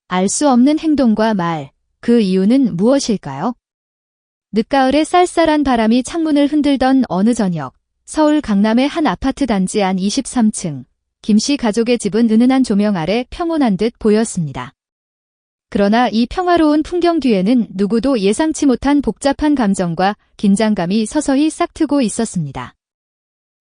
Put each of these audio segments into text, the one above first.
알 수 없는 행동과 말, 그 이유는 무엇일까요? 늦가을에 쌀쌀한 바람이 창문을 흔들던 어느 저녁, 서울 강남의 한 아파트 단지 안 23층, 김씨 가족의 집은 은은한 조명 아래 평온한 듯 보였습니다. 그러나 이 평화로운 풍경 뒤에는 누구도 예상치 못한 복잡한 감정과 긴장감이 서서히 싹트고 있었습니다.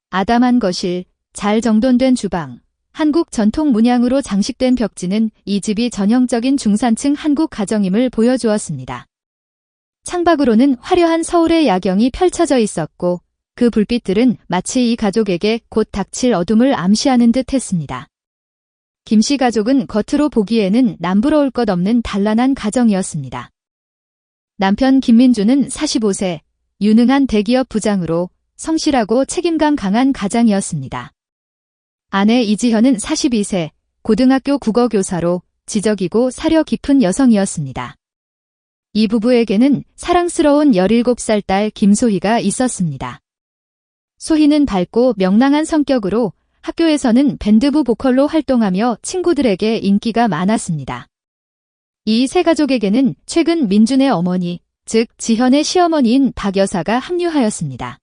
아담한 거실, 잘 정돈된 주방, 한국 전통 문양으로 장식된 벽지는 이 집이 전형적인 중산층 한국 가정임을 보여주었습니다. 창밖으로는 화려한 서울의 야경이 펼쳐져 있었고 그 불빛들은 마치 이 가족에게 곧 닥칠 어둠을 암시하는 듯 했습니다. 김씨 가족은 겉으로 보기에는 남부러울 것 없는 단란한 가정이었습니다. 남편 김민주는 45세, 유능한 대기업 부장으로 성실하고 책임감 강한 가장이었습니다. 아내 이지현은 42세, 고등학교 국어교사로 지적이고 사려 깊은 여성이었습니다. 이 부부에게는 사랑스러운 17살 딸 김소희가 있었습니다. 소희는 밝고 명랑한 성격으로 학교에서는 밴드부 보컬로 활동하며 친구들에게 인기가 많았습니다. 이 세 가족에게는 최근 민준의 어머니, 즉 지현의 시어머니인 박 여사가 합류하였습니다.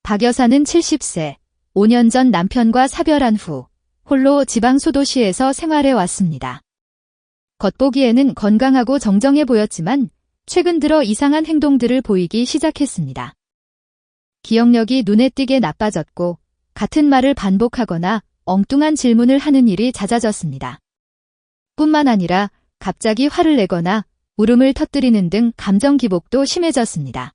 박 여사는 70세, 5년 전 남편과 사별한 후 홀로 지방 소도시에서 생활해 왔습니다. 겉보기에는 건강하고 정정해 보였지만 최근 들어 이상한 행동들을 보이기 시작했습니다. 기억력이 눈에 띄게 나빠졌고 같은 말을 반복하거나 엉뚱한 질문을 하는 일이 잦아졌습니다. 뿐만 아니라 갑자기 화를 내거나 울음을 터뜨리는 등 감정 기복도 심해졌습니다.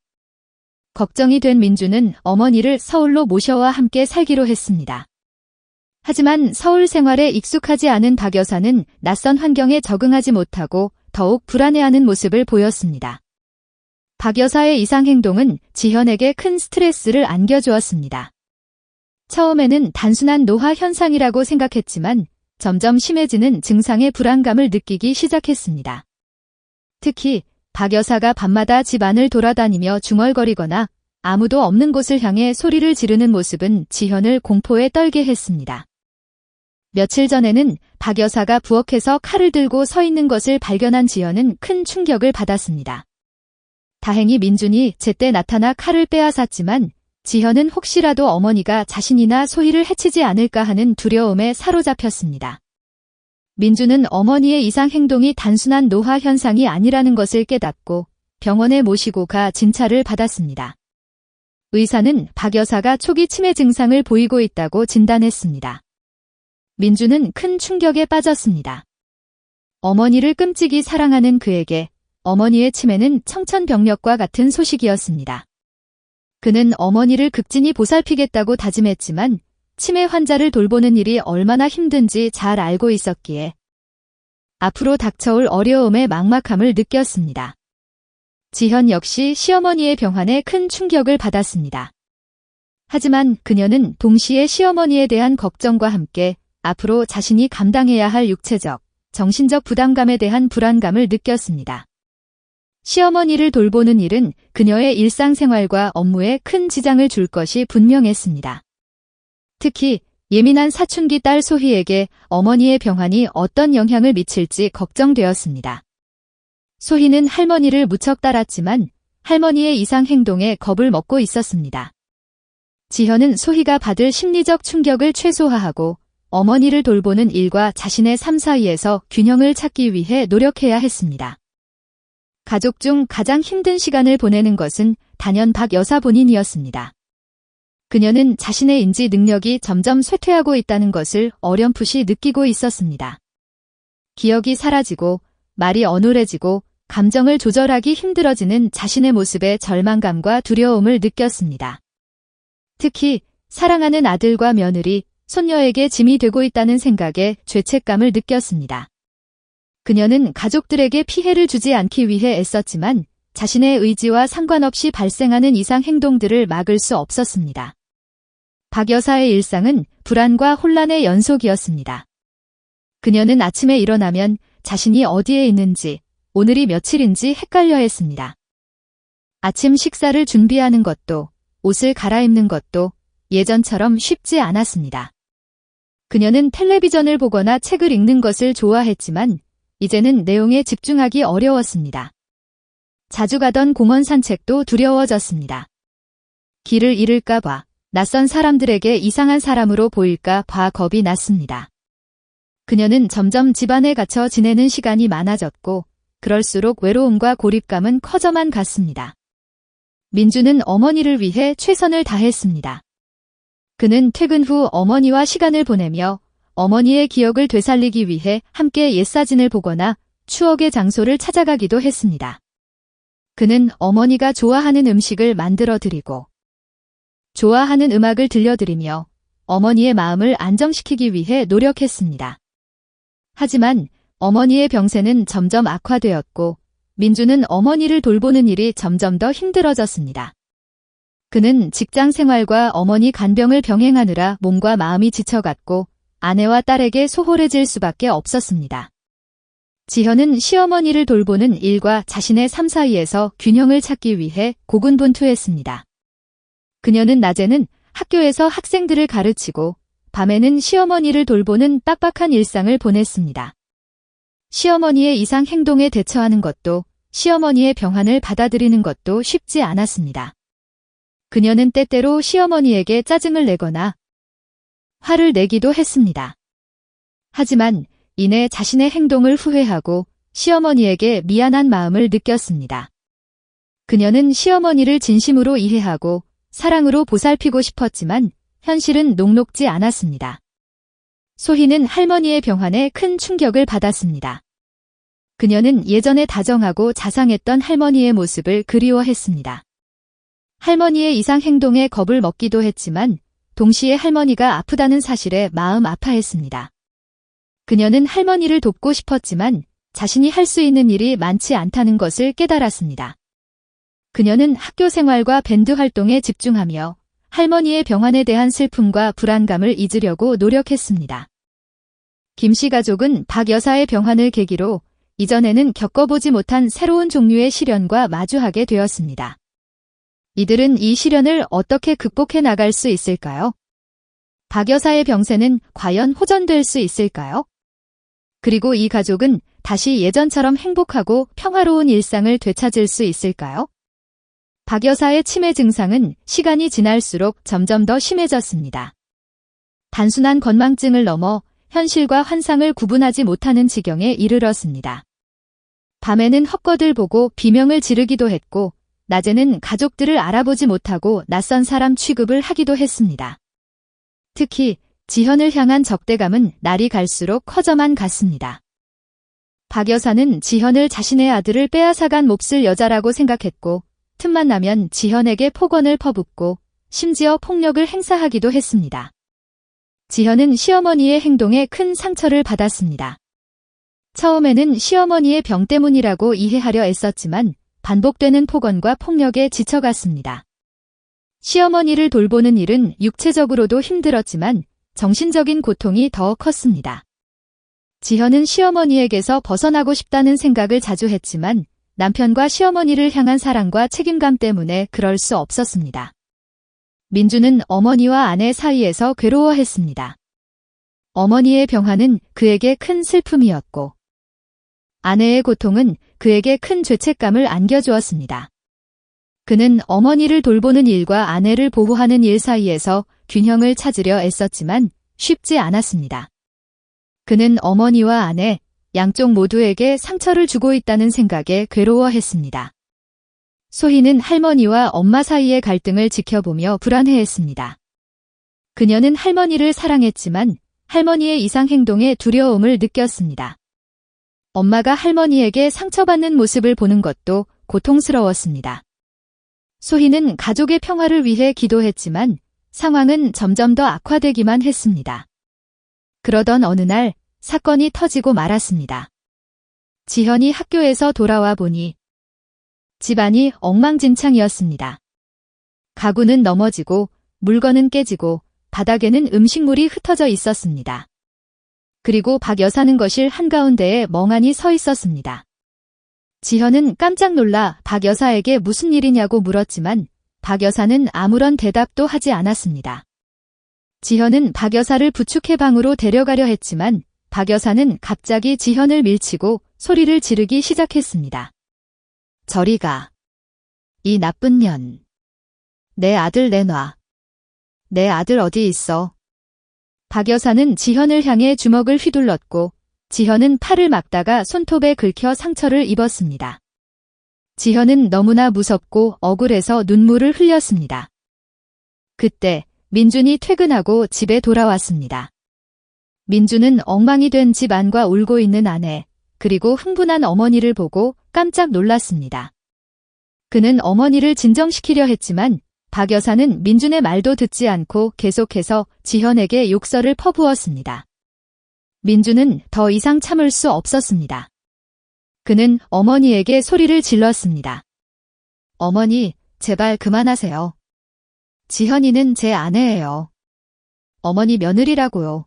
걱정이 된 민주는 어머니를 서울로 모셔와 함께 살기로 했습니다. 하지만 서울 생활에 익숙하지 않은 박 여사는 낯선 환경에 적응하지 못하고 더욱 불안해하는 모습을 보였습니다. 박 여사의 이상 행동은 지현에게 큰 스트레스를 안겨주었습니다. 처음에는 단순한 노화 현상이라고 생각했지만 점점 심해지는 증상의 불안감을 느끼기 시작했습니다. 특히 박 여사가 밤마다 집 안을 돌아다니며 중얼거리거나 아무도 없는 곳을 향해 소리를 지르는 모습은 지현을 공포에 떨게 했습니다. 며칠 전에는 박 여사가 부엌에서 칼을 들고 서 있는 것을 발견한 지현은 큰 충격을 받았습니다. 다행히 민준이 제때 나타나 칼을 빼앗았지만 지현은 혹시라도 어머니가 자신이나 소희를 해치지 않을까 하는 두려움에 사로잡혔습니다. 민준은 어머니의 이상 행동이 단순한 노화 현상이 아니라는 것을 깨닫고 병원에 모시고 가 진찰을 받았습니다. 의사는 박 여사가 초기 치매 증상을 보이고 있다고 진단했습니다. 민준은 큰 충격에 빠졌습니다. 어머니를 끔찍이 사랑하는 그에게 어머니의 치매는 청천벽력과 같은 소식이었습니다. 그는 어머니를 극진히 보살피겠다고 다짐했지만 치매 환자를 돌보는 일이 얼마나 힘든지 잘 알고 있었기에 앞으로 닥쳐올 어려움의 막막함을 느꼈습니다. 지현 역시 시어머니의 병환에 큰 충격을 받았습니다. 하지만 그녀는 동시에 시어머니에 대한 걱정과 함께 앞으로 자신이 감당해야 할 육체적, 정신적 부담감에 대한 불안감을 느꼈습니다. 시어머니를 돌보는 일은 그녀의 일상생활과 업무에 큰 지장을 줄 것이 분명했습니다. 특히 예민한 사춘기 딸 소희에게 어머니의 병환이 어떤 영향을 미칠지 걱정되었습니다. 소희는 할머니를 무척 따랐지만 할머니의 이상 행동에 겁을 먹고 있었습니다. 지현은 소희가 받을 심리적 충격을 최소화하고 어머니를 돌보는 일과 자신의 삶 사이에서 균형을 찾기 위해 노력해야 했습니다. 가족 중 가장 힘든 시간을 보내는 것은 단연 박 여사 본인이었습니다. 그녀는 자신의 인지 능력이 점점 쇠퇴하고 있다는 것을 어렴풋이 느끼고 있었습니다. 기억이 사라지고 말이 어눌해지고 감정을 조절하기 힘들어지는 자신의 모습에 절망감과 두려움을 느꼈습니다. 특히 사랑하는 아들과 며느리, 손녀에게 짐이 되고 있다는 생각에 죄책감을 느꼈습니다. 그녀는 가족들에게 피해를 주지 않기 위해 애썼지만 자신의 의지와 상관없이 발생하는 이상 행동들을 막을 수 없었습니다. 박 여사의 일상은 불안과 혼란의 연속이었습니다. 그녀는 아침에 일어나면 자신이 어디에 있는지, 오늘이 며칠인지 헷갈려 했습니다. 아침 식사를 준비하는 것도, 옷을 갈아입는 것도 예전처럼 쉽지 않았습니다. 그녀는 텔레비전을 보거나 책을 읽는 것을 좋아했지만 이제는 내용에 집중하기 어려웠습니다. 자주 가던 공원 산책도 두려워졌습니다. 길을 잃을까 봐, 낯선 사람들에게 이상한 사람으로 보일까 봐 겁이 났습니다. 그녀는 점점 집안에 갇혀 지내는 시간이 많아졌고 그럴수록 외로움과 고립감은 커져만 갔습니다. 민주는 어머니를 위해 최선을 다했습니다. 그는 퇴근 후 어머니와 시간을 보내며 어머니의 기억을 되살리기 위해 함께 옛사진을 보거나 추억의 장소를 찾아가기도 했습니다. 그는 어머니가 좋아하는 음식을 만들어 드리고 좋아하는 음악을 들려드리며 어머니의 마음을 안정시키기 위해 노력했습니다. 하지만 어머니의 병세는 점점 악화되었고 민주는 어머니를 돌보는 일이 점점 더 힘들어졌습니다. 그는 직장 생활과 어머니 간병을 병행하느라 몸과 마음이 지쳐갔고 아내와 딸에게 소홀해질 수밖에 없었습니다. 지현은 시어머니를 돌보는 일과 자신의 삶 사이에서 균형을 찾기 위해 고군분투했습니다. 그녀는 낮에는 학교에서 학생들을 가르치고 밤에는 시어머니를 돌보는 빡빡한 일상을 보냈습니다. 시어머니의 이상 행동에 대처하는 것도 시어머니의 병환을 받아들이는 것도 쉽지 않았습니다. 그녀는 때때로 시어머니에게 짜증을 내거나 화를 내기도 했습니다. 하지만 이내 자신의 행동을 후회하고 시어머니에게 미안한 마음을 느꼈습니다. 그녀는 시어머니를 진심으로 이해하고 사랑으로 보살피고 싶었지만 현실은 녹록지 않았습니다. 소희는 할머니의 병환에 큰 충격을 받았습니다. 그녀는 예전에 다정하고 자상했던 할머니의 모습을 그리워했습니다. 할머니의 이상 행동에 겁을 먹기도 했지만 동시에 할머니가 아프다는 사실에 마음 아파했습니다. 그녀는 할머니를 돕고 싶었지만 자신이 할 수 있는 일이 많지 않다는 것을 깨달았습니다. 그녀는 학교 생활과 밴드 활동에 집중하며 할머니의 병환에 대한 슬픔과 불안감을 잊으려고 노력했습니다. 김씨 가족은 박 여사의 병환을 계기로 이전에는 겪어보지 못한 새로운 종류의 시련과 마주하게 되었습니다. 이들은 이 시련을 어떻게 극복해 나갈 수 있을까요? 박 여사의 병세는 과연 호전될 수 있을까요? 그리고 이 가족은 다시 예전처럼 행복하고 평화로운 일상을 되찾을 수 있을까요? 박 여사의 치매 증상은 시간이 지날수록 점점 더 심해졌습니다. 단순한 건망증을 넘어 현실과 환상을 구분하지 못하는 지경에 이르렀습니다. 밤에는 헛것을 보고 비명을 지르기도 했고 낮에는 가족들을 알아보지 못하고 낯선 사람 취급을 하기도 했습니다. 특히 지현을 향한 적대감은 날이 갈수록 커져만 갔습니다. 박 여사는 지현을 자신의 아들을 빼앗아간 몹쓸 여자라고 생각했고 틈만 나면 지현에게 폭언을 퍼붓고 심지어 폭력을 행사하기도 했습니다. 지현은 시어머니의 행동에 큰 상처를 받았습니다. 처음에는 시어머니의 병 때문이라고 이해하려 애썼지만 반복되는 폭언과 폭력에 지쳐갔습니다. 시어머니를 돌보는 일은 육체적으로도 힘들었지만 정신적인 고통이 더 컸습니다. 지현은 시어머니에게서 벗어나고 싶다는 생각을 자주 했지만 남편과 시어머니를 향한 사랑과 책임감 때문에 그럴 수 없었습니다. 민주는 어머니와 아내 사이에서 괴로워했습니다. 어머니의 병환은 그에게 큰 슬픔이었고 아내의 고통은 그에게 큰 죄책감을 안겨주었습니다. 그는 어머니를 돌보는 일과 아내를 보호하는 일 사이에서 균형을 찾으려 애썼지만 쉽지 않았습니다. 그는 어머니와 아내, 양쪽 모두에게 상처를 주고 있다는 생각에 괴로워했습니다. 소희는 할머니와 엄마 사이의 갈등을 지켜보며 불안해했습니다. 그녀는 할머니를 사랑했지만 할머니의 이상 행동에 두려움을 느꼈습니다. 엄마가 할머니에게 상처받는 모습을 보는 것도 고통스러웠습니다. 소희는 가족의 평화를 위해 기도했지만 상황은 점점 더 악화되기만 했습니다. 그러던 어느 날 사건이 터지고 말았습니다. 지현이 학교에서 돌아와 보니 집안이 엉망진창이었습니다. 가구는 넘어지고 물건은 깨지고 바닥에는 음식물이 흩어져 있었습니다. 그리고 박 여사는 거실 한가운데에 멍하니 서 있었습니다. 지현은 깜짝 놀라 박 여사에게 무슨 일이냐고 물었지만 박 여사는 아무런 대답도 하지 않았습니다. 지현은 박 여사를 부축해 방으로 데려가려 했지만 박 여사는 갑자기 지현을 밀치고 소리를 지르기 시작했습니다. 저리 가. 이 나쁜 년. 내 아들 내놔. 내 아들 어디 있어? 박 여사는 지현을 향해 주먹을 휘둘렀고 지현은 팔을 막다가 손톱에 긁혀 상처를 입었습니다. 지현은 너무나 무섭고 억울해서 눈물을 흘렸습니다. 그때 민준이 퇴근하고 집에 돌아왔습니다. 민준은 엉망이 된 집 안과 울고 있는 아내, 그리고 흥분한 어머니를 보고 깜짝 놀랐습니다. 그는 어머니를 진정시키려 했지만 박 여사는 민준의 말도 듣지 않고 계속해서 지현에게 욕설을 퍼부었습니다. 민준은 더 이상 참을 수 없었습니다. 그는 어머니에게 소리를 질렀습니다. 어머니, 제발 그만하세요. 지현이는 제 아내예요. 어머니 며느리라고요.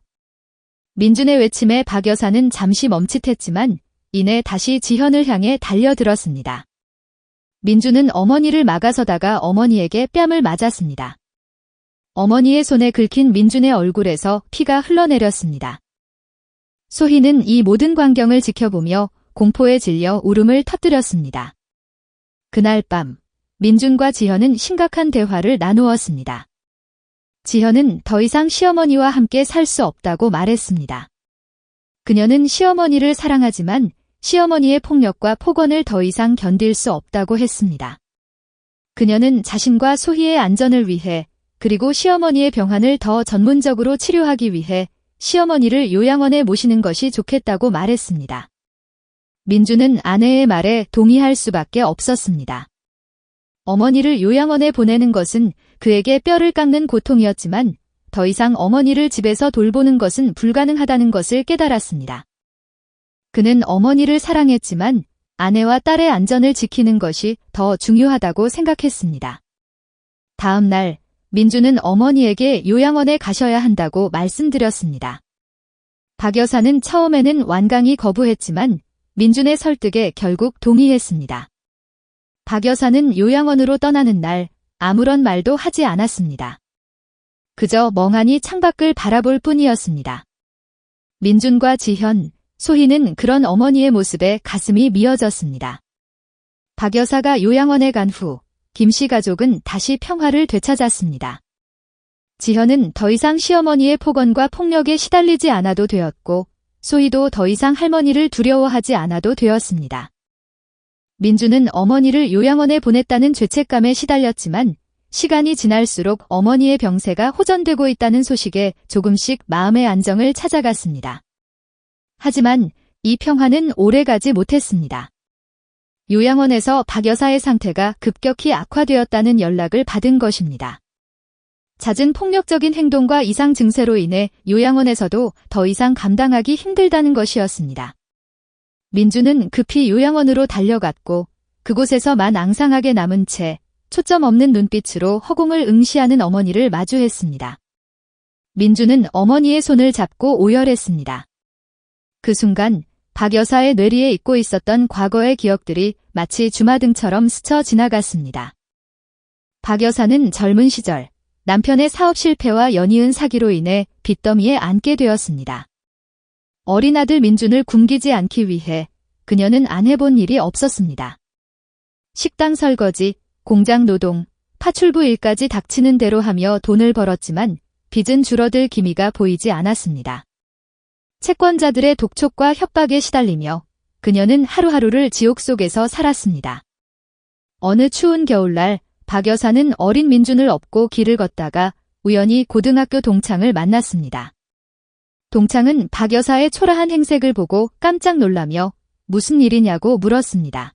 민준의 외침에 박 여사는 잠시 멈칫했지만 이내 다시 지현을 향해 달려들었습니다. 민준은 어머니를 막아서다가 어머니에게 뺨을 맞았습니다. 어머니의 손에 긁힌 민준의 얼굴에서 피가 흘러내렸습니다. 소희는 이 모든 광경을 지켜보며 공포에 질려 울음을 터뜨렸습니다. 그날 밤 민준과 지현은 심각한 대화를 나누었습니다. 지현은 더 이상 시어머니와 함께 살 수 없다고 말했습니다. 그녀는 시어머니를 사랑하지만 시어머니의 폭력과 폭언을 더 이상 견딜 수 없다고 했습니다. 그녀는 자신과 소희의 안전을 위해 그리고 시어머니의 병환을 더 전문적으로 치료하기 위해 시어머니를 요양원에 모시는 것이 좋겠다고 말했습니다. 민준은 아내의 말에 동의할 수밖에 없었습니다. 어머니를 요양원에 보내는 것은 그에게 뼈를 깎는 고통이었지만 더 이상 어머니를 집에서 돌보는 것은 불가능하다는 것을 깨달았습니다. 그는 어머니를 사랑했지만 아내와 딸의 안전을 지키는 것이 더 중요하다고 생각했습니다. 다음 날 민준은 어머니에게 요양원에 가셔야 한다고 말씀드렸습니다. 박 여사는 처음에는 완강히 거부했지만 민준의 설득에 결국 동의했습니다. 박 여사는 요양원으로 떠나는 날 아무런 말도 하지 않았습니다. 그저 멍하니 창밖을 바라볼 뿐이었습니다. 민준과 지현, 소희는 그런 어머니의 모습에 가슴이 미어졌습니다. 박 여사가 요양원에 간 후 김씨 가족은 다시 평화를 되찾았습니다. 지현은 더 이상 시어머니의 폭언과 폭력에 시달리지 않아도 되었고 소희도 더 이상 할머니를 두려워하지 않아도 되었습니다. 민준은 어머니를 요양원에 보냈다는 죄책감에 시달렸지만 시간이 지날수록 어머니의 병세가 호전되고 있다는 소식에 조금씩 마음의 안정을 찾아갔습니다. 하지만 이 평화는 오래가지 못했습니다. 요양원에서 박 여사의 상태가 급격히 악화되었다는 연락을 받은 것입니다. 잦은 폭력적인 행동과 이상 증세로 인해 요양원에서도 더 이상 감당하기 힘들다는 것이었습니다. 민준은 급히 요양원으로 달려갔고 그곳에서만 앙상하게 남은 채 초점 없는 눈빛으로 허공을 응시하는 어머니를 마주했습니다. 민준은 어머니의 손을 잡고 오열했습니다. 그 순간 박 여사의 뇌리에 잊고 있었던 과거의 기억들이 마치 주마등처럼 스쳐 지나갔습니다. 박 여사는 젊은 시절 남편의 사업 실패와 연이은 사기로 인해 빚더미에 앉게 되었습니다. 어린 아들 민준을 굶기지 않기 위해 그녀는 안 해본 일이 없었습니다. 식당 설거지, 공장 노동, 파출부 일까지 닥치는 대로 하며 돈을 벌었지만 빚은 줄어들 기미가 보이지 않았습니다. 채권자들의 독촉과 협박에 시달리며 그녀는 하루하루를 지옥 속에서 살았습니다. 어느 추운 겨울날 박 여사는 어린 민준을 업고 길을 걷다가 우연히 고등학교 동창을 만났습니다. 동창은 박 여사의 초라한 행색을 보고 깜짝 놀라며 무슨 일이냐고 물었습니다.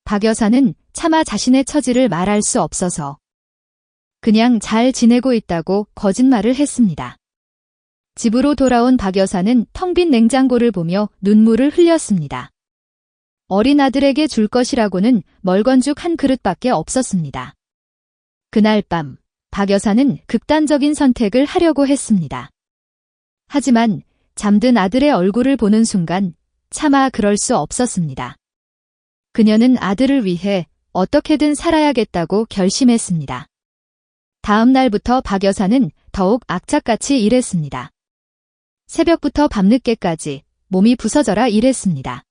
박 여사는 차마 자신의 처지를 말할 수 없어서 그냥 잘 지내고 있다고 거짓말을 했습니다. 집으로 돌아온 박 여사는 텅 빈 냉장고를 보며 눈물을 흘렸습니다. 어린 아들에게 줄 것이라고는 멀건죽 한 그릇밖에 없었습니다. 그날 밤 박 여사는 극단적인 선택을 하려고 했습니다. 하지만 잠든 아들의 얼굴을 보는 순간 차마 그럴 수 없었습니다. 그녀는 아들을 위해 어떻게든 살아야겠다고 결심했습니다. 다음 날부터 박 여사는 더욱 악착같이 일했습니다. 새벽부터 밤늦게까지 몸이 부서져라 일했습니다.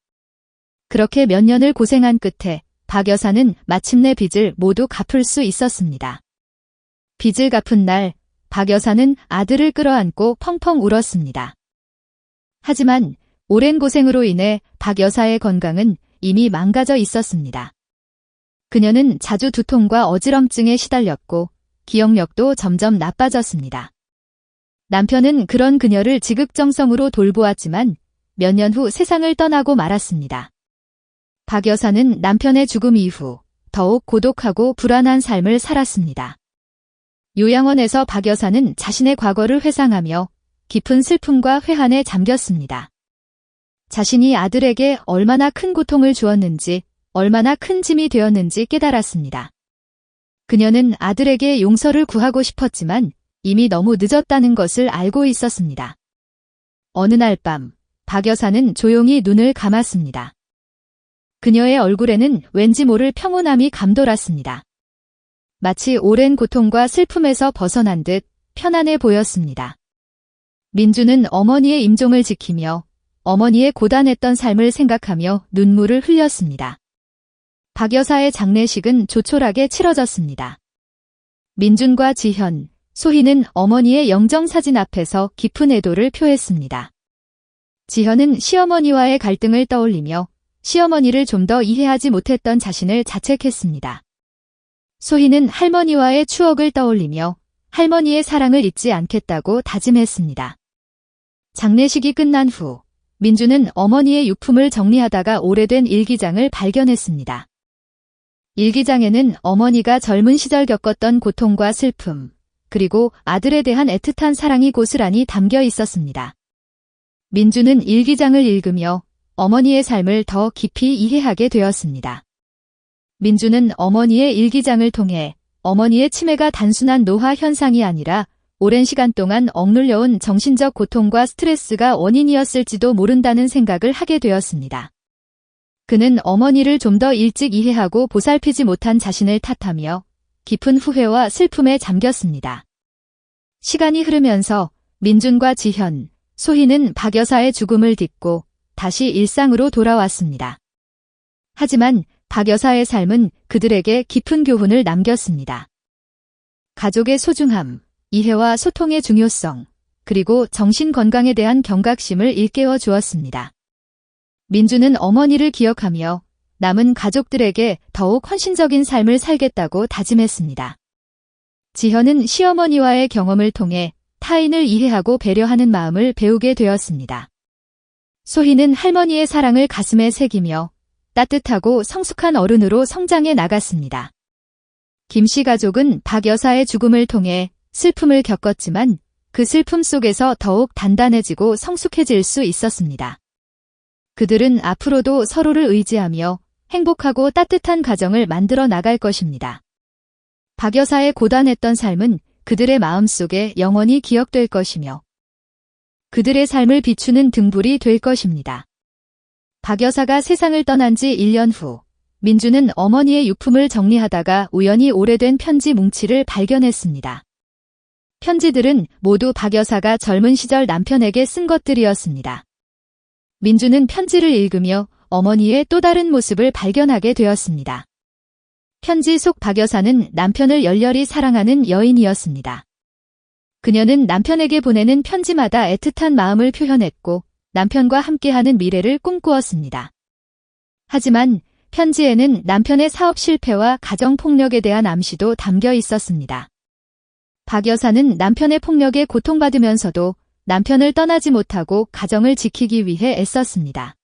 그렇게 몇 년을 고생한 끝에 박 여사는 마침내 빚을 모두 갚을 수 있었습니다. 빚을 갚은 날, 박 여사는 아들을 끌어안고 펑펑 울었습니다. 하지만 오랜 고생으로 인해 박 여사의 건강은 이미 망가져 있었습니다. 그녀는 자주 두통과 어지럼증에 시달렸고 기억력도 점점 나빠졌습니다. 남편은 그런 그녀를 지극정성으로 돌보았지만 몇 년 후 세상을 떠나고 말았습니다. 박 여사는 남편의 죽음 이후 더욱 고독하고 불안한 삶을 살았습니다. 요양원에서 박 여사는 자신의 과거를 회상하며 깊은 슬픔과 회한에 잠겼습니다. 자신이 아들에게 얼마나 큰 고통을 주었는지, 얼마나 큰 짐이 되었는지 깨달았습니다. 그녀는 아들에게 용서를 구하고 싶었지만 이미 너무 늦었다는 것을 알고 있었습니다. 어느 날 밤, 박 여사는 조용히 눈을 감았습니다. 그녀의 얼굴에는 왠지 모를 평온함이 감돌았습니다. 마치 오랜 고통과 슬픔에서 벗어난 듯 편안해 보였습니다. 민주는 어머니의 임종을 지키며 어머니의 고단했던 삶을 생각하며 눈물을 흘렸습니다. 박 여사의 장례식은 조촐하게 치러졌습니다. 민준과 지현, 소희는 어머니의 영정사진 앞에서 깊은 애도를 표했습니다. 지현은 시어머니와의 갈등을 떠올리며 시어머니를 좀 더 이해하지 못했던 자신을 자책했습니다. 소희는 할머니와의 추억을 떠올리며 할머니의 사랑을 잊지 않겠다고 다짐했습니다. 장례식이 끝난 후 민주는 어머니의 유품을 정리하다가 오래된 일기장을 발견했습니다. 일기장에는 어머니가 젊은 시절 겪었던 고통과 슬픔, 그리고 아들에 대한 애틋한 사랑이 고스란히 담겨 있었습니다. 민주는 일기장을 읽으며 어머니의 삶을 더 깊이 이해하게 되었습니다. 민주는 어머니의 일기장을 통해 어머니의 치매가 단순한 노화 현상이 아니라 오랜 시간 동안 억눌려온 정신적 고통과 스트레스가 원인이었을지도 모른다는 생각을 하게 되었습니다. 그는 어머니를 좀 더 일찍 이해하고 보살피지 못한 자신을 탓하며 깊은 후회와 슬픔에 잠겼습니다. 시간이 흐르면서 민준과 지현, 소희는 박 여사의 죽음을 딛고 다시 일상으로 돌아왔습니다. 하지만 박 여사의 삶은 그들에게 깊은 교훈을 남겼습니다. 가족의 소중함, 이해와 소통의 중요성, 그리고 정신 건강에 대한 경각심을 일깨워 주었습니다. 민주는 어머니를 기억하며 남은 가족들에게 더욱 헌신적인 삶을 살겠다고 다짐했습니다. 지현은 시어머니와의 경험을 통해 타인을 이해하고 배려하는 마음을 배우게 되었습니다. 소희는 할머니의 사랑을 가슴에 새기며 따뜻하고 성숙한 어른으로 성장해 나갔습니다. 김씨 가족은 박 여사의 죽음을 통해 슬픔을 겪었지만 그 슬픔 속에서 더욱 단단해지고 성숙해질 수 있었습니다. 그들은 앞으로도 서로를 의지하며 행복하고 따뜻한 가정을 만들어 나갈 것입니다. 박 여사의 고단했던 삶은 그들의 마음속에 영원히 기억될 것이며 그들의 삶을 비추는 등불이 될 것입니다. 박 여사가 세상을 떠난 지 1년 후 민주는 어머니의 유품을 정리하다가 우연히 오래된 편지 뭉치를 발견했습니다. 편지들은 모두 박 여사가 젊은 시절 남편에게 쓴 것들이었습니다. 민주는 편지를 읽으며 어머니의 또 다른 모습을 발견하게 되었습니다. 편지 속 박 여사는 남편을 열렬히 사랑하는 여인이었습니다. 그녀는 남편에게 보내는 편지마다 애틋한 마음을 표현했고 남편과 함께하는 미래를 꿈꾸었습니다. 하지만 편지에는 남편의 사업 실패와 가정 폭력에 대한 암시도 담겨 있었습니다. 박 여사는 남편의 폭력에 고통받으면서도 남편을 떠나지 못하고 가정을 지키기 위해 애썼습니다.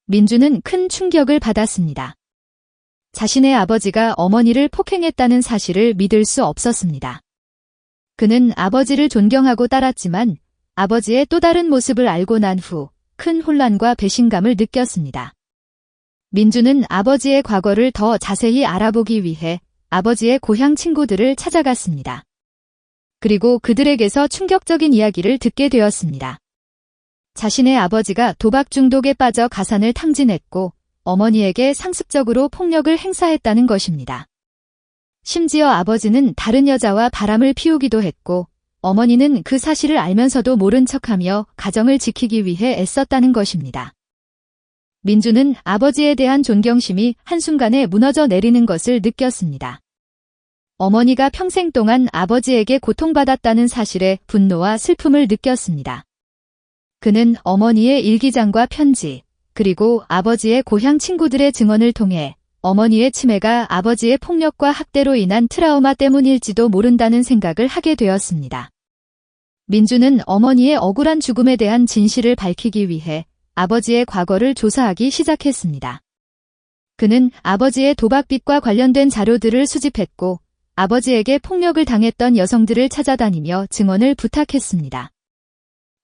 민주는 큰 충격을 받았습니다. 자신의 아버지가 어머니를 폭행했다는 사실을 믿을 수 없었습니다. 그는 아버지를 존경하고 따랐지만 아버지의 또 다른 모습을 알고 난 후 큰 혼란과 배신감을 느꼈습니다. 민주는 아버지의 과거를 더 자세히 알아보기 위해 아버지의 고향 친구들을 찾아갔습니다. 그리고 그들에게서 충격적인 이야기를 듣게 되었습니다. 자신의 아버지가 도박 중독에 빠져 가산을 탕진했고 어머니에게 상습적으로 폭력을 행사했다는 것입니다. 심지어 아버지는 다른 여자와 바람을 피우기도 했고 어머니는 그 사실을 알면서도 모른 척하며 가정을 지키기 위해 애썼다는 것입니다. 민주는 아버지에 대한 존경심이 한순간에 무너져 내리는 것을 느꼈습니다. 어머니가 평생 동안 아버지에게 고통받았다는 사실에 분노와 슬픔을 느꼈습니다. 그는 어머니의 일기장과 편지, 그리고 아버지의 고향 친구들의 증언을 통해 어머니의 치매가 아버지의 폭력과 학대로 인한 트라우마 때문일지도 모른다는 생각을 하게 되었습니다. 민주는 어머니의 억울한 죽음에 대한 진실을 밝히기 위해 아버지의 과거를 조사하기 시작했습니다. 그는 아버지의 도박빚과 관련된 자료들을 수집했고 아버지에게 폭력을 당했던 여성들을 찾아다니며 증언을 부탁했습니다.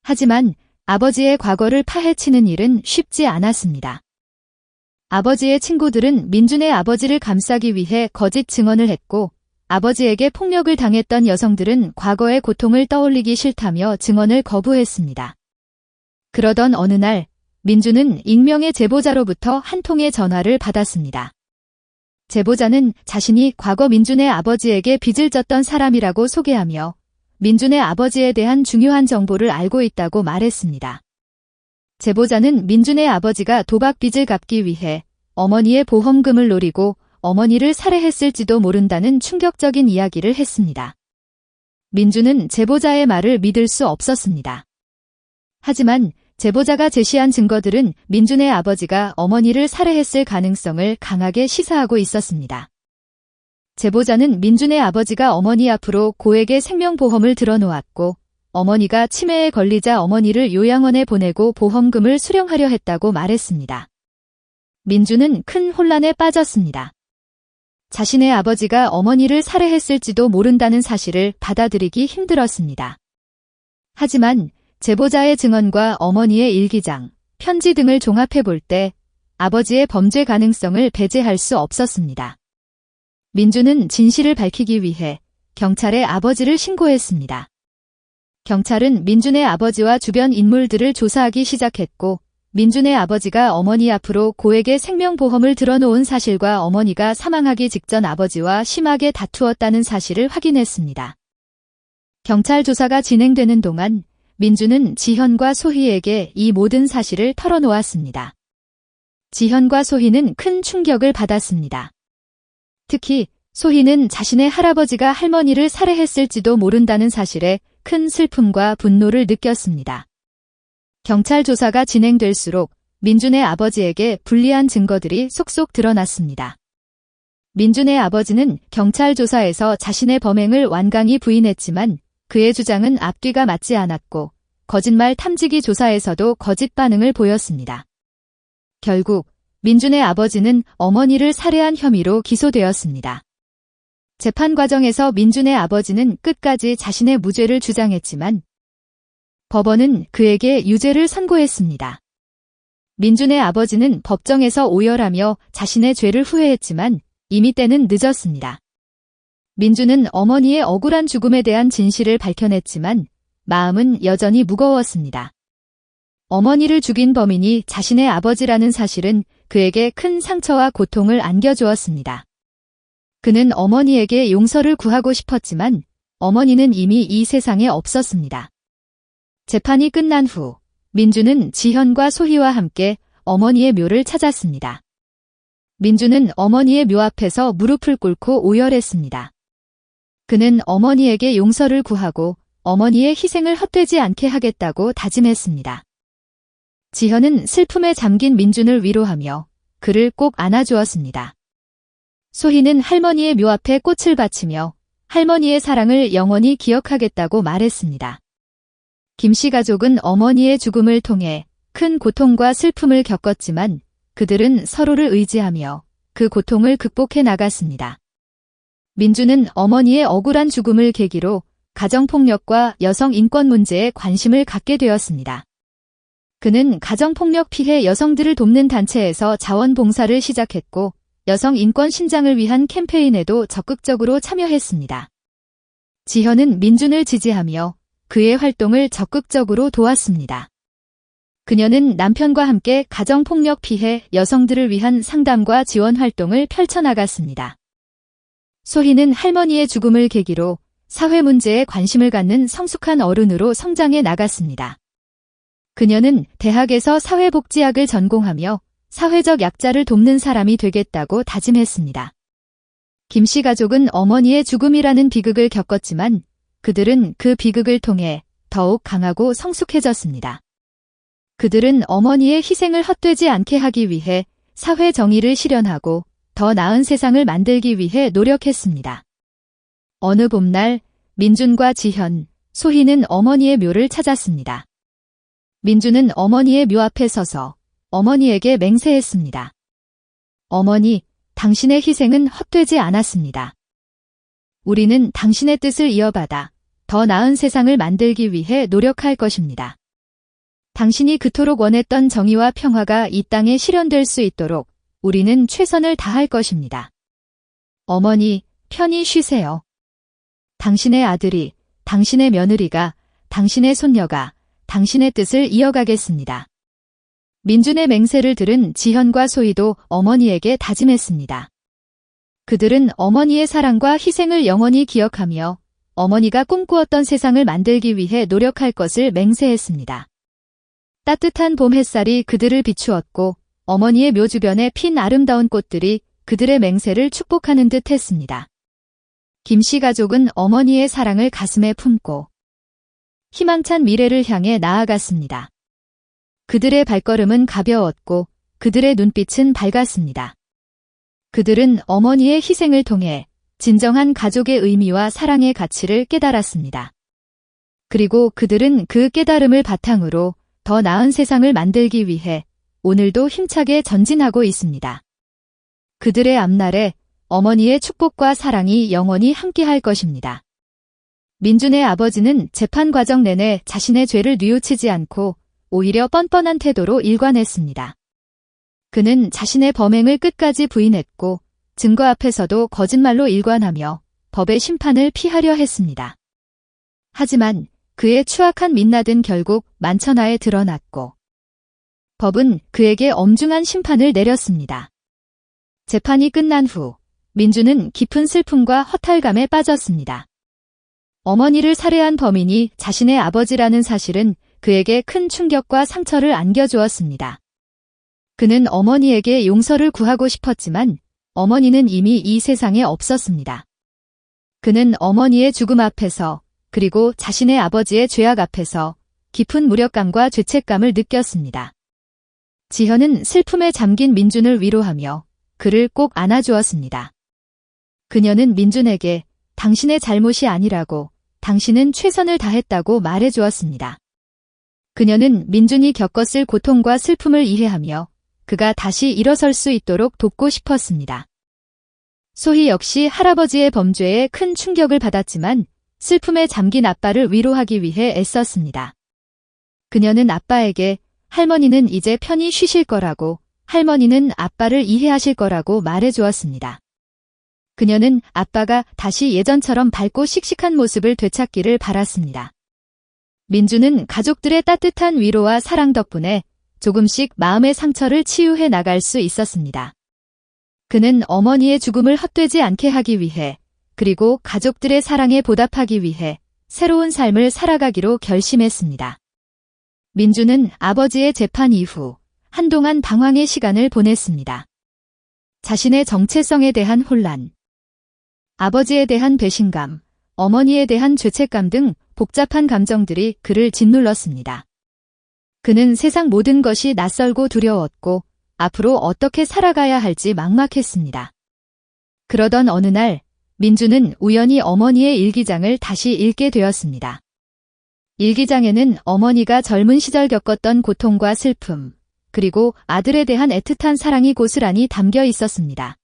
하지만 아버지의 과거를 파헤치는 일은 쉽지 않았습니다. 아버지의 친구들은 민준의 아버지를 감싸기 위해 거짓 증언을 했고 아버지에게 폭력을 당했던 여성들은 과거의 고통을 떠올리기 싫다며 증언을 거부했습니다. 그러던 어느 날 민주는 익명의 제보자로부터 한 통의 전화를 받았습니다. 제보자는 자신이 과거 민준의 아버지에게 빚을 졌던 사람이라고 소개하며 민준의 아버지에 대한 중요한 정보를 알고 있다고 말했습니다. 제보자는 민준의 아버지가 도박 빚을 갚기 위해 어머니의 보험금을 노리고 어머니를 살해했을지도 모른다는 충격적인 이야기를 했습니다. 민주는 제보자의 말을 믿을 수 없었습니다. 하지만 제보자가 제시한 증거들은 민준의 아버지가 어머니를 살해했을 가능성을 강하게 시사하고 있었습니다. 제보자는 민준의 아버지가 어머니 앞으로 고액의 생명보험을 들어놓았고 어머니가 치매에 걸리자 어머니를 요양원에 보내고 보험금을 수령하려 했다고 말했습니다. 민주는 큰 혼란에 빠졌습니다. 자신의 아버지가 어머니를 살해했을지도 모른다는 사실을 받아들이기 힘들었습니다. 하지만 제보자의 증언과 어머니의 일기장, 편지 등을 종합해 볼 때 아버지의 범죄 가능성을 배제할 수 없었습니다. 민주는 진실을 밝히기 위해 경찰에 아버지를 신고했습니다. 경찰은 민준의 아버지와 주변 인물들을 조사하기 시작했고 민준의 아버지가 어머니 앞으로 고액의 생명보험을 들어놓은 사실과 어머니가 사망하기 직전 아버지와 심하게 다투었다는 사실을 확인했습니다. 경찰 조사가 진행되는 동안 민주는 지현과 소희에게 이 모든 사실을 털어놓았습니다. 지현과 소희는 큰 충격을 받았습니다. 특히 소희는 자신의 할아버지가 할머니를 살해했을지도 모른다는 사실에 큰 슬픔과 분노를 느꼈습니다. 경찰 조사가 진행될수록 민준의 아버지에게 불리한 증거들이 속속 드러났습니다. 민준의 아버지는 경찰 조사에서 자신의 범행을 완강히 부인했지만 그의 주장은 앞뒤가 맞지 않았고 거짓말 탐지기 조사에서도 거짓 반응을 보였습니다. 결국 민준의 아버지는 어머니를 살해한 혐의로 기소되었습니다. 재판 과정에서 민준의 아버지는 끝까지 자신의 무죄를 주장했지만 법원은 그에게 유죄를 선고했습니다. 민준의 아버지는 법정에서 오열하며 자신의 죄를 후회했지만 이미 때는 늦었습니다. 민준은 어머니의 억울한 죽음에 대한 진실을 밝혀냈지만 마음은 여전히 무거웠습니다. 어머니를 죽인 범인이 자신의 아버지라는 사실은 그에게 큰 상처와 고통을 안겨주었습니다. 그는 어머니에게 용서를 구하고 싶었지만 어머니는 이미 이 세상에 없었습니다. 재판이 끝난 후 민주는 지현과 소희와 함께 어머니의 묘를 찾았습니다. 민주는 어머니의 묘 앞에서 무릎을 꿇고 오열했습니다. 그는 어머니에게 용서를 구하고 어머니의 희생을 헛되지 않게 하겠다고 다짐했습니다. 지현은 슬픔에 잠긴 민준을 위로하며 그를 꼭 안아주었습니다. 소희는 할머니의 묘 앞에 꽃을 바치며 할머니의 사랑을 영원히 기억하겠다고 말했습니다. 김씨 가족은 어머니의 죽음을 통해 큰 고통과 슬픔을 겪었지만 그들은 서로를 의지하며 그 고통을 극복해 나갔습니다. 민주는 어머니의 억울한 죽음을 계기로 가정폭력과 여성 인권 문제에 관심을 갖게 되었습니다. 그는 가정폭력 피해 여성들을 돕는 단체에서 자원봉사를 시작했고 여성 인권 신장을 위한 캠페인에도 적극적으로 참여했습니다. 지현은 민준을 지지하며 그의 활동을 적극적으로 도왔습니다. 그녀는 남편과 함께 가정폭력 피해 여성들을 위한 상담과 지원 활동을 펼쳐나갔습니다. 소희는 할머니의 죽음을 계기로 사회 문제에 관심을 갖는 성숙한 어른으로 성장해 나갔습니다. 그녀는 대학에서 사회복지학을 전공하며 사회적 약자를 돕는 사람이 되겠다고 다짐했습니다. 김씨 가족은 어머니의 죽음이라는 비극을 겪었지만 그들은 그 비극을 통해 더욱 강하고 성숙해졌습니다. 그들은 어머니의 희생을 헛되지 않게 하기 위해 사회 정의를 실현하고 더 나은 세상을 만들기 위해 노력했습니다. 어느 봄날 민준과 지현, 소희는 어머니의 묘를 찾았습니다. 민준은 어머니의 묘 앞에 서서 어머니에게 맹세했습니다. 어머니, 당신의 희생은 헛되지 않았습니다. 우리는 당신의 뜻을 이어받아 더 나은 세상을 만들기 위해 노력할 것입니다. 당신이 그토록 원했던 정의와 평화가 이 땅에 실현될 수 있도록 우리는 최선을 다할 것입니다. 어머니, 편히 쉬세요. 당신의 아들이, 당신의 며느리가, 당신의 손녀가 당신의 뜻을 이어가겠습니다. 민준의 맹세를 들은 지현과 소희도 어머니에게 다짐했습니다. 그들은 어머니의 사랑과 희생을 영원히 기억하며 어머니가 꿈꾸었던 세상을 만들기 위해 노력할 것을 맹세했습니다. 따뜻한 봄 햇살이 그들을 비추었고 어머니의 묘 주변에 핀 아름다운 꽃들이 그들의 맹세를 축복하는 듯 했습니다. 김씨 가족은 어머니의 사랑을 가슴에 품고 희망찬 미래를 향해 나아갔습니다. 그들의 발걸음은 가벼웠고 그들의 눈빛은 밝았습니다. 그들은 어머니의 희생을 통해 진정한 가족의 의미와 사랑의 가치를 깨달았습니다. 그리고 그들은 그 깨달음을 바탕으로 더 나은 세상을 만들기 위해 오늘도 힘차게 전진하고 있습니다. 그들의 앞날에 어머니의 축복과 사랑이 영원히 함께할 것입니다. 민준의 아버지는 재판 과정 내내 자신의 죄를 뉘우치지 않고 오히려 뻔뻔한 태도로 일관했습니다. 그는 자신의 범행을 끝까지 부인했고 증거 앞에서도 거짓말로 일관하며 법의 심판을 피하려 했습니다. 하지만 그의 추악한 민낯은 결국 만천하에 드러났고 법은 그에게 엄중한 심판을 내렸습니다. 재판이 끝난 후 민준은 깊은 슬픔과 허탈감에 빠졌습니다. 어머니를 살해한 범인이 자신의 아버지라는 사실은 그에게 큰 충격과 상처를 안겨주었습니다. 그는 어머니에게 용서를 구하고 싶었지만 어머니는 이미 이 세상에 없었습니다. 그는 어머니의 죽음 앞에서 그리고 자신의 아버지의 죄악 앞에서 깊은 무력감과 죄책감을 느꼈습니다. 지현은 슬픔에 잠긴 민준을 위로하며 그를 꼭 안아주었습니다. 그녀는 민준에게 당신의 잘못이 아니라고 당신은 최선을 다했다고 말해주었습니다. 그녀는 민준이 겪었을 고통과 슬픔을 이해하며 그가 다시 일어설 수 있도록 돕고 싶었습니다. 소희 역시 할아버지의 범죄에 큰 충격을 받았지만 슬픔에 잠긴 아빠를 위로하기 위해 애썼습니다. 그녀는 아빠에게 할머니는 이제 편히 쉬실 거라고, 할머니는 아빠를 이해하실 거라고 말해주었습니다. 그녀는 아빠가 다시 예전처럼 밝고 씩씩한 모습을 되찾기를 바랐습니다. 민준은 가족들의 따뜻한 위로와 사랑 덕분에 조금씩 마음의 상처를 치유해 나갈 수 있었습니다. 그는 어머니의 죽음을 헛되지 않게 하기 위해 그리고 가족들의 사랑에 보답하기 위해 새로운 삶을 살아가기로 결심했습니다. 민준은 아버지의 재판 이후 한동안 방황의 시간을 보냈습니다. 자신의 정체성에 대한 혼란, 아버지에 대한 배신감, 어머니에 대한 죄책감 등 복잡한 감정들이 그를 짓눌렀습니다. 그는 세상 모든 것이 낯설고 두려웠고 앞으로 어떻게 살아가야 할지 막막했습니다. 그러던 어느 날 민준은 우연히 어머니의 일기장을 다시 읽게 되었습니다. 일기장에는 어머니가 젊은 시절 겪었던 고통과 슬픔, 그리고 아들에 대한 애틋한 사랑이 고스란히 담겨 있었습니다.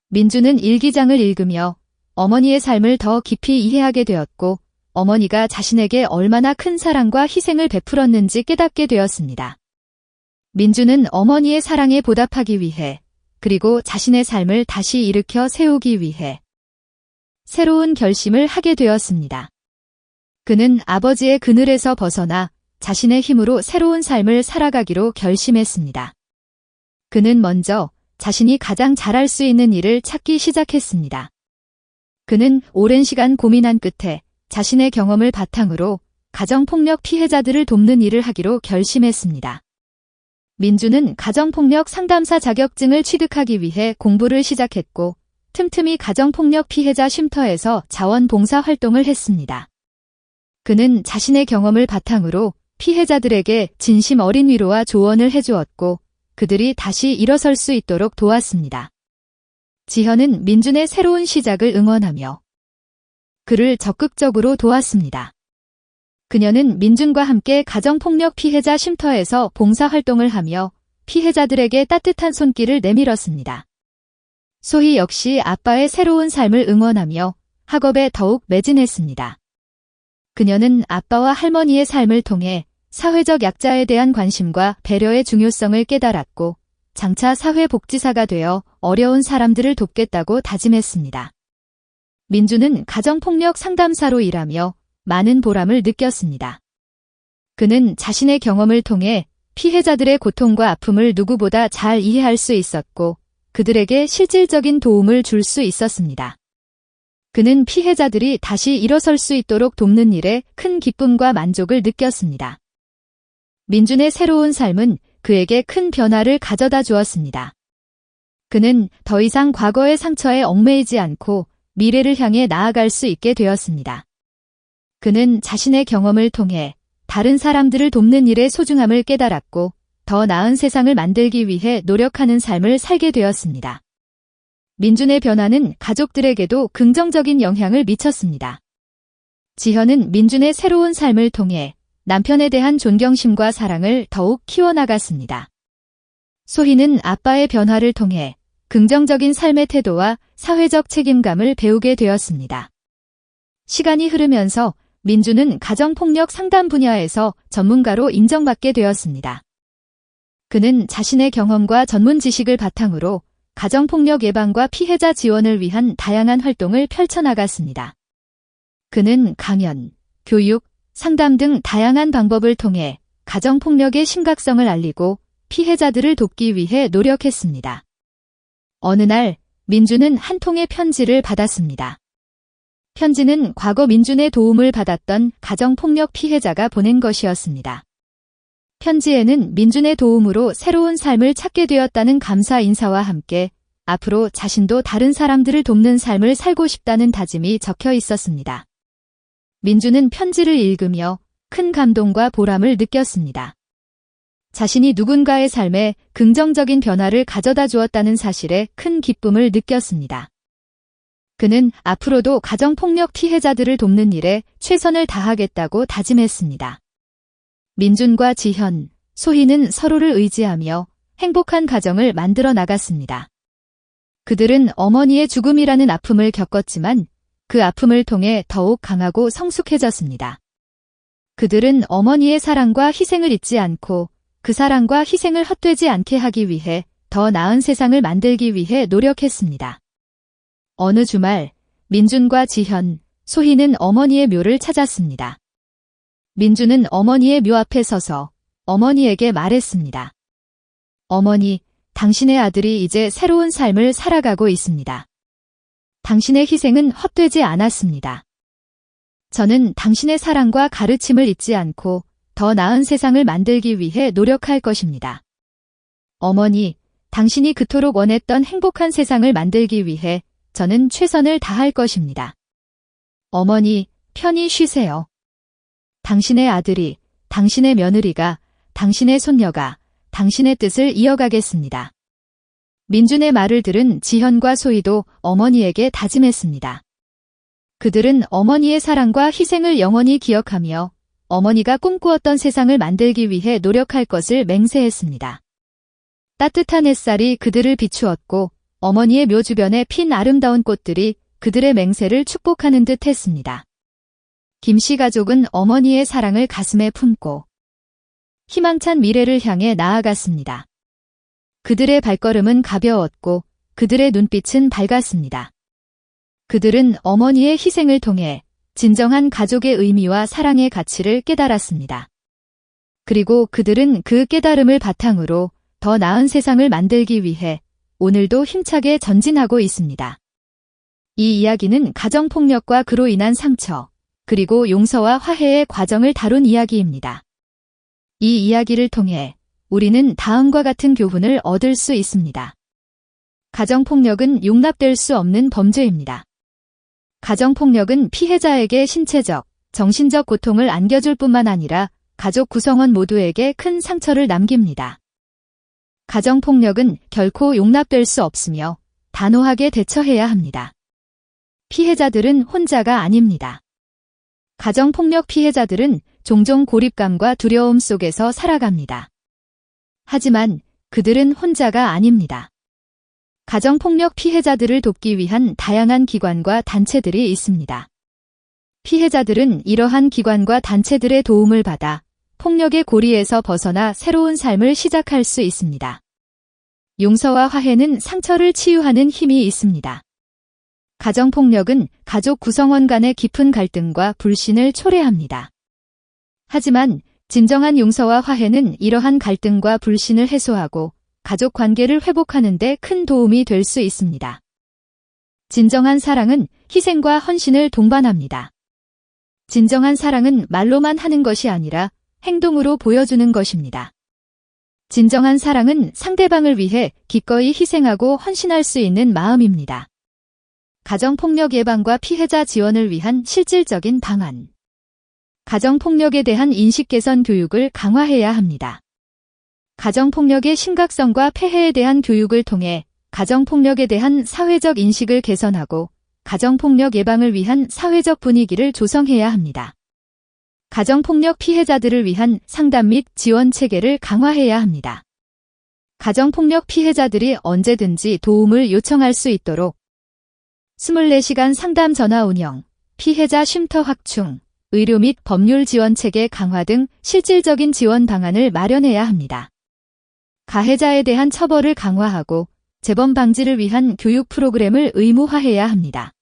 민준은 일기장을 읽으며 어머니의 삶을 더 깊이 이해하게 되었고 어머니가 자신에게 얼마나 큰 사랑과 희생을 베풀었는지 깨닫게 되었습니다. 민준은 어머니의 사랑에 보답하기 위해 그리고 자신의 삶을 다시 일으켜 세우기 위해 새로운 결심을 하게 되었습니다. 그는 아버지의 그늘에서 벗어나 자신의 힘으로 새로운 삶을 살아가기로 결심했습니다. 그는 먼저 자신이 가장 잘할 수 있는 일을 찾기 시작했습니다. 그는 오랜 시간 고민한 끝에 자신의 경험을 바탕으로 가정폭력 피해자들을 돕는 일을 하기로 결심했습니다. 민주는 가정폭력 상담사 자격증을 취득하기 위해 공부를 시작했고 틈틈이 가정폭력 피해자 쉼터에서 자원봉사 활동을 했습니다. 그는 자신의 경험을 바탕으로 피해자들에게 진심 어린 위로와 조언을 해주었고 그들이 다시 일어설 수 있도록 도왔습니다. 지현은 민준의 새로운 시작을 응원하며 그를 적극적으로 도왔습니다. 그녀는 민준과 함께 가정폭력 피해자 쉼터에서 봉사활동을 하며 피해자들에게 따뜻한 손길을 내밀었습니다. 소희 역시 아빠의 새로운 삶을 응원하며 학업에 더욱 매진했습니다. 그녀는 아빠와 할머니의 삶을 통해 사회적 약자에 대한 관심과 배려의 중요성을 깨달았고 장차 사회복지사가 되어 어려운 사람들을 돕겠다고 다짐했습니다. 민주는 가정폭력 상담사로 일하며 많은 보람을 느꼈습니다. 그는 자신의 경험을 통해 피해자들의 고통과 아픔을 누구보다 잘 이해할 수 있었고 그들에게 실질적인 도움을 줄 수 있었습니다. 그는 피해자들이 다시 일어설 수 있도록 돕는 일에 큰 기쁨과 만족을 느꼈습니다. 민준의 새로운 삶은 그에게 큰 변화를 가져다 주었습니다. 그는 더 이상 과거의 상처에 얽매이지 않고 미래를 향해 나아갈 수 있게 되었습니다. 그는 자신의 경험을 통해 다른 사람들을 돕는 일의 소중함을 깨달았고 더 나은 세상을 만들기 위해 노력하는 삶을 살게 되었습니다. 민준의 변화는 가족들에게도 긍정적인 영향을 미쳤습니다. 지현은 민준의 새로운 삶을 통해 남편에 대한 존경심과 사랑을 더욱 키워나갔습니다. 소희는 아빠의 변화를 통해 긍정적인 삶의 태도와 사회적 책임감을 배우게 되었습니다. 시간이 흐르면서 민준은 가정폭력 상담 분야에서 전문가로 인정받게 되었습니다. 그는 자신의 경험과 전문 지식을 바탕으로 가정폭력 예방과 피해자 지원을 위한 다양한 활동을 펼쳐나갔습니다. 그는 강연, 교육, 상담 등 다양한 방법을 통해 가정폭력의 심각성을 알리고 피해자들을 돕기 위해 노력했습니다. 어느 날 민준은 한 통의 편지를 받았습니다. 편지는 과거 민준의 도움을 받았던 가정폭력 피해자가 보낸 것이었습니다. 편지에는 민준의 도움으로 새로운 삶을 찾게 되었다는 감사 인사와 함께 앞으로 자신도 다른 사람들을 돕는 삶을 살고 싶다는 다짐이 적혀 있었습니다. 민준은 편지를 읽으며 큰 감동과 보람을 느꼈습니다. 자신이 누군가의 삶에 긍정적인 변화를 가져다 주었다는 사실에 큰 기쁨을 느꼈습니다. 그는 앞으로도 가정폭력 피해자들을 돕는 일에 최선을 다하겠다고 다짐했습니다. 민준과 지현, 소희는 서로를 의지하며 행복한 가정을 만들어 나갔습니다. 그들은 어머니의 죽음이라는 아픔을 겪었지만 그 아픔을 통해 더욱 강하고 성숙해졌습니다. 그들은 어머니의 사랑과 희생을 잊지 않고 그 사랑과 희생을 헛되지 않게 하기 위해 더 나은 세상을 만들기 위해 노력했습니다. 어느 주말, 민준과 지현, 소희는 어머니의 묘를 찾았습니다. 민준은 어머니의 묘 앞에 서서 어머니에게 말했습니다. 어머니, 당신의 아들이 이제 새로운 삶을 살아가고 있습니다. 당신의 희생은 헛되지 않았습니다. 저는 당신의 사랑과 가르침을 잊지 않고 더 나은 세상을 만들기 위해 노력할 것입니다. 어머니, 당신이 그토록 원했던 행복한 세상을 만들기 위해 저는 최선을 다할 것입니다. 어머니, 편히 쉬세요. 당신의 아들이, 당신의 며느리가, 당신의 손녀가 당신의 뜻을 이어가겠습니다. 민준의 말을 들은 지현과 소희도 어머니에게 다짐했습니다. 그들은 어머니의 사랑과 희생을 영원히 기억하며 어머니가 꿈꾸었던 세상을 만들기 위해 노력할 것을 맹세했습니다. 따뜻한 햇살이 그들을 비추었고 어머니의 묘 주변에 핀 아름다운 꽃들이 그들의 맹세를 축복하는 듯 했습니다. 김씨 가족은 어머니의 사랑을 가슴에 품고 희망찬 미래를 향해 나아갔습니다. 그들의 발걸음은 가벼웠고 그들의 눈빛은 밝았습니다. 그들은 어머니의 희생을 통해 진정한 가족의 의미와 사랑의 가치를 깨달았습니다. 그리고 그들은 그 깨달음을 바탕으로 더 나은 세상을 만들기 위해 오늘도 힘차게 전진하고 있습니다. 이 이야기는 가정폭력과 그로 인한 상처, 그리고 용서와 화해의 과정을 다룬 이야기입니다. 이 이야기를 통해 우리는 다음과 같은 교훈을 얻을 수 있습니다. 가정폭력은 용납될 수 없는 범죄입니다. 가정폭력은 피해자에게 신체적, 정신적 고통을 안겨줄 뿐만 아니라 가족 구성원 모두에게 큰 상처를 남깁니다. 가정폭력은 결코 용납될 수 없으며 단호하게 대처해야 합니다. 피해자들은 혼자가 아닙니다. 가정폭력 피해자들은 종종 고립감과 두려움 속에서 살아갑니다. 하지만 그들은 혼자가 아닙니다. 가정폭력 피해자들을 돕기 위한 다양한 기관과 단체들이 있습니다. 피해자들은 이러한 기관과 단체들의 도움을 받아 폭력의 고리에서 벗어나 새로운 삶을 시작할 수 있습니다. 용서와 화해는 상처를 치유하는 힘이 있습니다. 가정폭력은 가족 구성원 간의 깊은 갈등과 불신을 초래합니다. 하지만 진정한 용서와 화해는 이러한 갈등과 불신을 해소하고 가족 관계를 회복하는 데 큰 도움이 될 수 있습니다. 진정한 사랑은 희생과 헌신을 동반합니다. 진정한 사랑은 말로만 하는 것이 아니라 행동으로 보여주는 것입니다. 진정한 사랑은 상대방을 위해 기꺼이 희생하고 헌신할 수 있는 마음입니다. 가정폭력 예방과 피해자 지원을 위한 실질적인 방안. 가정폭력에 대한 인식 개선 교육을 강화해야 합니다. 가정폭력의 심각성과 폐해에 대한 교육을 통해 가정폭력에 대한 사회적 인식을 개선하고 가정폭력 예방을 위한 사회적 분위기를 조성해야 합니다. 가정폭력 피해자들을 위한 상담 및 지원 체계를 강화해야 합니다. 가정폭력 피해자들이 언제든지 도움을 요청할 수 있도록 24시간 상담 전화 운영, 피해자 쉼터 확충, 의료 및 법률 지원 체계 강화 등 실질적인 지원 방안을 마련해야 합니다. 가해자에 대한 처벌을 강화하고 재범 방지를 위한 교육 프로그램을 의무화해야 합니다.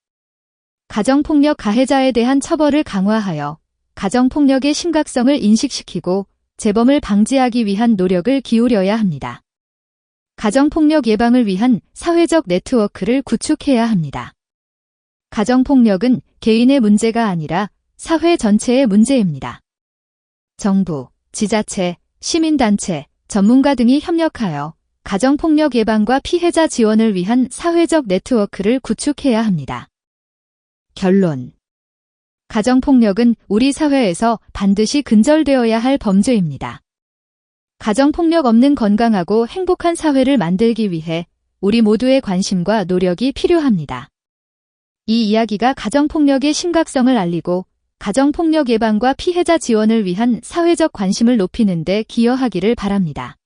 가정폭력 가해자에 대한 처벌을 강화하여 가정폭력의 심각성을 인식시키고 재범을 방지하기 위한 노력을 기울여야 합니다. 가정폭력 예방을 위한 사회적 네트워크를 구축해야 합니다. 가정폭력은 개인의 문제가 아니라 사회 전체의 문제입니다. 정부, 지자체, 시민단체, 전문가 등이 협력하여 가정폭력 예방과 피해자 지원을 위한 사회적 네트워크를 구축해야 합니다. 결론. 가정폭력은 우리 사회에서 반드시 근절되어야 할 범죄입니다. 가정폭력 없는 건강하고 행복한 사회를 만들기 위해 우리 모두의 관심과 노력이 필요합니다. 이 이야기가 가정폭력의 심각성을 알리고 가정폭력 예방과 피해자 지원을 위한 사회적 관심을 높이는 데 기여하기를 바랍니다.